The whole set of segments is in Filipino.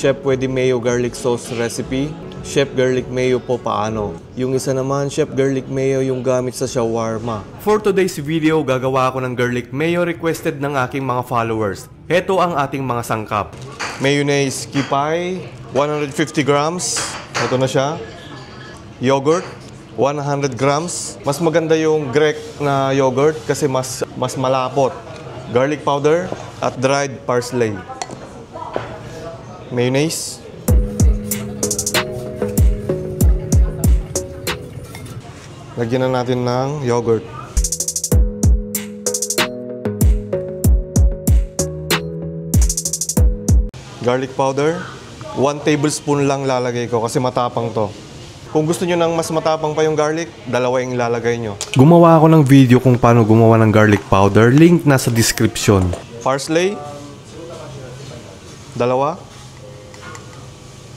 Chef Pwede Mayo Garlic Sauce Recipe. Chef Garlic Mayo po paano. Yung isa naman, Chef Garlic Mayo yung gamit sa shawarma. For today's video, gagawa ako ng garlic mayo requested ng aking mga followers. Heto ang ating mga sangkap. Mayonnaise Kipay, 150 grams. Ito na siya. Yogurt, 100 grams. Mas maganda yung Grek na yogurt kasi mas malapot. Garlic powder at dried parsley. Mayonnaise. Lagyan na natin ng yogurt. Garlic powder. 1 tablespoon lang lalagay ko kasi matapang to. Kung gusto nyo ng mas matapang pa yung garlic, dalawa yung ilalagay nyo. Gumawa ako ng video kung paano gumawa ng garlic powder. Link nasa description. Parsley.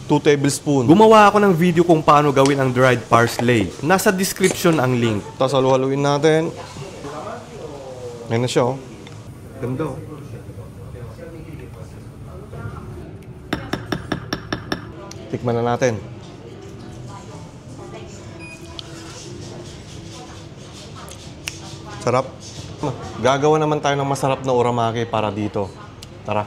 2 tablespoon. Gumawa ako ng video kung paano gawin ang dried parsley. Nasa description ang link. Tapos halu-haluin natin. Ayan na siya, oh. Ganda, oh. Tikman na natin. Sarap. Gagawa naman tayo ng masarap na uramaki para dito. Tara.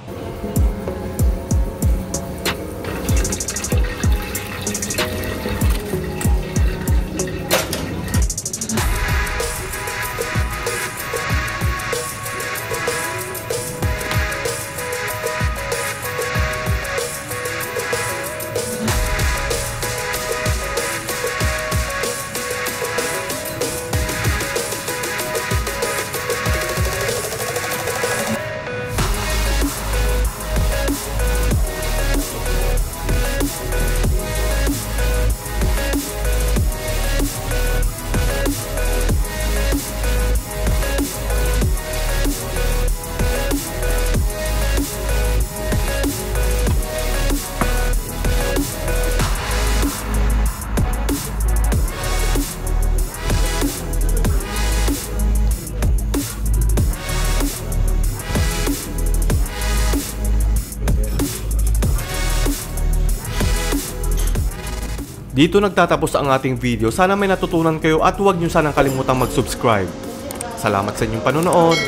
Dito nagtatapos ang ating video. Sana may natutunan kayo at huwag niyo sanang kalimutang mag-subscribe. Salamat sa inyong panonood.